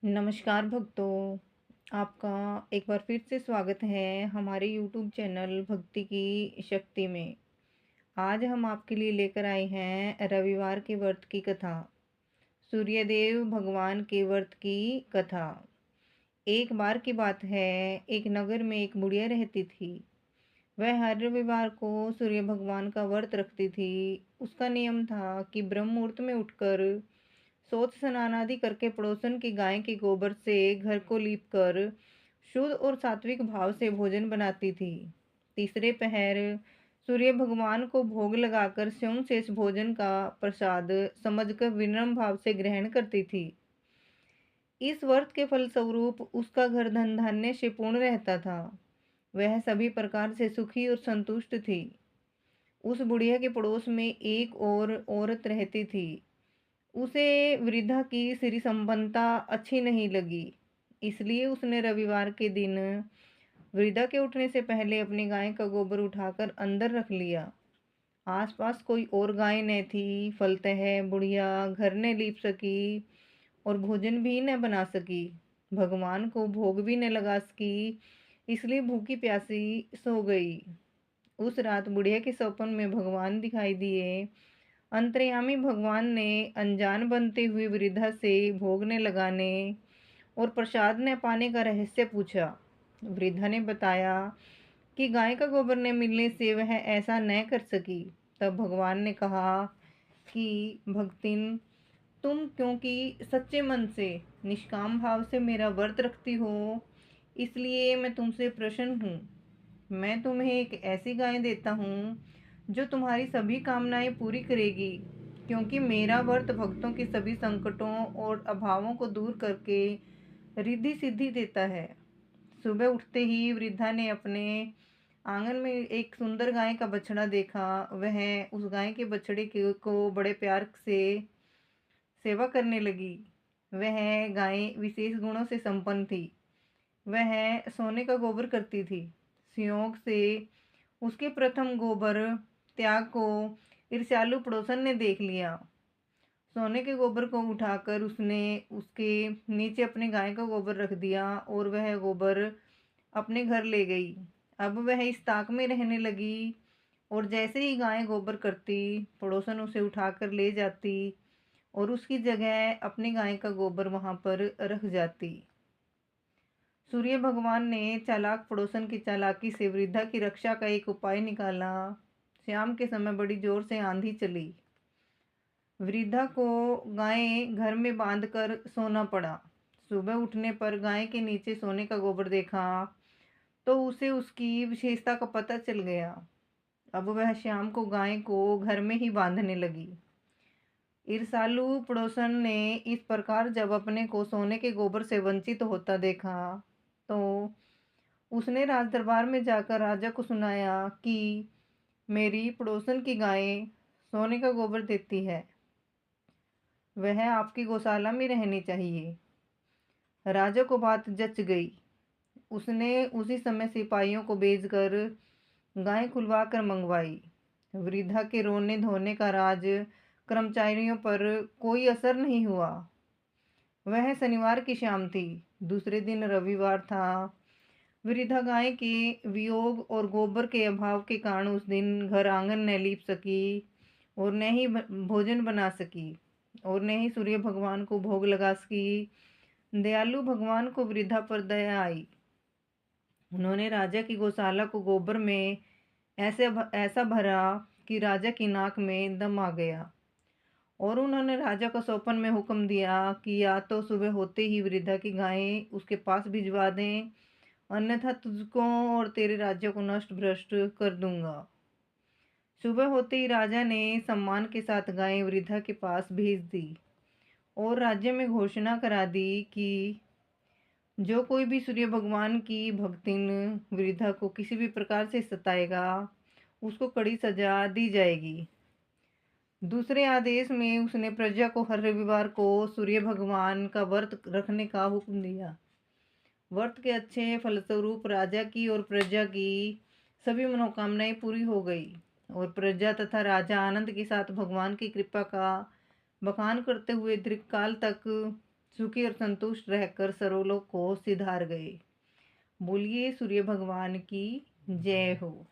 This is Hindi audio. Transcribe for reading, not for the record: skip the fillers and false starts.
नमस्कार भक्तों, आपका एक बार फिर से स्वागत है हमारे यूट्यूब चैनल भक्ति की शक्ति में। आज हम आपके लिए लेकर आए हैं रविवार के व्रत की कथा। सूर्यदेव भगवान के व्रत की कथा। एक बार की बात है, एक नगर में एक बुढ़िया रहती थी। वह हर रविवार को सूर्य भगवान का व्रत रखती थी। उसका नियम था कि ब्रह्म मुहूर्त में उठकर सोच स्नान आदि करके पड़ोसन की गाय के गोबर से घर को लीप कर शुद्ध और सात्विक भाव से भोजन बनाती थी। तीसरे पहर सूर्य भगवान को भोग लगाकर स्वयं शेष भोजन का प्रसाद समझकर विनम्र भाव से ग्रहण करती थी। इस व्रत के फलस्वरूप उसका घर धन धान्य से पूर्ण रहता था। वह सभी प्रकार से सुखी और संतुष्ट थी। उस बुढ़िया के पड़ोस में एक और औरत रहती थी। उसे वृद्धा की श्री संपन्नता अच्छी नहीं लगी, इसलिए उसने रविवार के दिन वृद्धा के उठने से पहले अपनी गाय का गोबर उठाकर अंदर रख लिया। आसपास कोई और गाय न थी, फलतः बुढ़िया घर न लीप सकी और भोजन भी न बना सकी, भगवान को भोग भी न लगा सकी, इसलिए भूखी प्यासी सो गई। उस रात बुढ़िया के सपन में भगवान दिखाई दिए। अंतर्यामी भगवान ने अनजान बनते हुए वृद्धा से भोग न लगाने और प्रसाद न पाने का रहस्य पूछा। वृद्धा ने बताया कि गाय का गोबर न मिलने से वह ऐसा न कर सकी। तब भगवान ने कहा कि भक्तिन, तुम क्योंकि सच्चे मन से निष्काम भाव से मेरा व्रत रखती हो, इसलिए मैं तुमसे प्रसन्न हूँ। मैं तुम्हें एक ऐसी गाय देता हूँ जो तुम्हारी सभी कामनाएं पूरी करेगी, क्योंकि मेरा व्रत भक्तों के सभी संकटों और अभावों को दूर करके रिद्धि सिद्धि देता है। सुबह उठते ही वृद्धा ने अपने आंगन में एक सुंदर गाय का बछड़ा देखा। वह उस गाय के बछड़े को बड़े प्यार से सेवा करने लगी। वह गाय विशेष गुणों से संपन्न थी। वह सोने का गोबर करती थी। संयोग से उसके प्रथम गोबर त्याग को ईर्ष्यालु पड़ोसन ने देख लिया। सोने के गोबर को उठाकर उसने उसके नीचे अपने गाय का गोबर रख दिया और वह गोबर अपने घर ले गई। अब वह इस ताक में रहने लगी और जैसे ही गाय गोबर करती, पड़ोसन उसे उठाकर ले जाती और उसकी जगह अपनी गाय का गोबर वहां पर रख जाती। सूर्य भगवान ने चालाक पड़ोसन की चालाकी से वृद्धा की रक्षा का एक उपाय निकाला। शाम के समय बड़ी जोर से आंधी चली। वृद्धा को गाय घर में बांधकर सोना पड़ा। सुबह उठने पर गाय के नीचे सोने का गोबर देखा तो उसे उसकी विशेषता का पता चल गया। अब वह शाम को गाय को घर में ही बांधने लगी। ईर्ष्यालु पड़ोसन ने इस प्रकार जब अपने को सोने के गोबर से वंचित होता देखा तो उसने राज दरबार में जाकर राजा को सुनाया कि मेरी पड़ोसन की गाय सोने का गोबर देती है, वह आपकी गौशाला में रहनी चाहिए। राजा को बात जच गई। उसने उसी समय सिपाहियों को भेजकर गाय खुलवा कर मंगवाई। वृद्धा के रोने धोने का राज कर्मचारियों पर कोई असर नहीं हुआ। वह शनिवार की शाम थी। दूसरे दिन रविवार था। वृद्धा गाय के वियोग और गोबर के अभाव के कारण उस दिन घर आंगन न लीप सकी और न ही भोजन बना सकी और न ही सूर्य भगवान को भोग लगा सकी। दयालु भगवान को वृद्धा पर दया आई। उन्होंने राजा की गौशाला को गोबर में ऐसे ऐसा भरा कि राजा की नाक में दम आ गया और उन्होंने राजा को स्वप्न में हुक्म दिया कि या तो सुबह होते ही वृद्धा की गायें उसके पास भिजवा दें, अन्यथा तुझको और तेरे राज्य को नष्ट भ्रष्ट कर दूंगा। सुबह होते ही राजा ने सम्मान के साथ गायें वृद्धा के पास भेज दी और राज्य में घोषणा करा दी कि जो कोई भी सूर्य भगवान की भक्तिन वृद्धा को किसी भी प्रकार से सताएगा, उसको कड़ी सजा दी जाएगी। दूसरे आदेश में उसने प्रजा को हर रविवार को सूर्य भगवान का व्रत रखने का हुक्म दिया। व्रत के अच्छे फलस्वरूप राजा की और प्रजा की सभी मनोकामनाएं पूरी हो गई और प्रजा तथा राजा आनंद के साथ भगवान की कृपा का बखान करते हुए दीर्घकाल तक सुखी और संतुष्ट रहकर सर्वलोक को सिधार गए। बोलिए सूर्य भगवान की जय हो।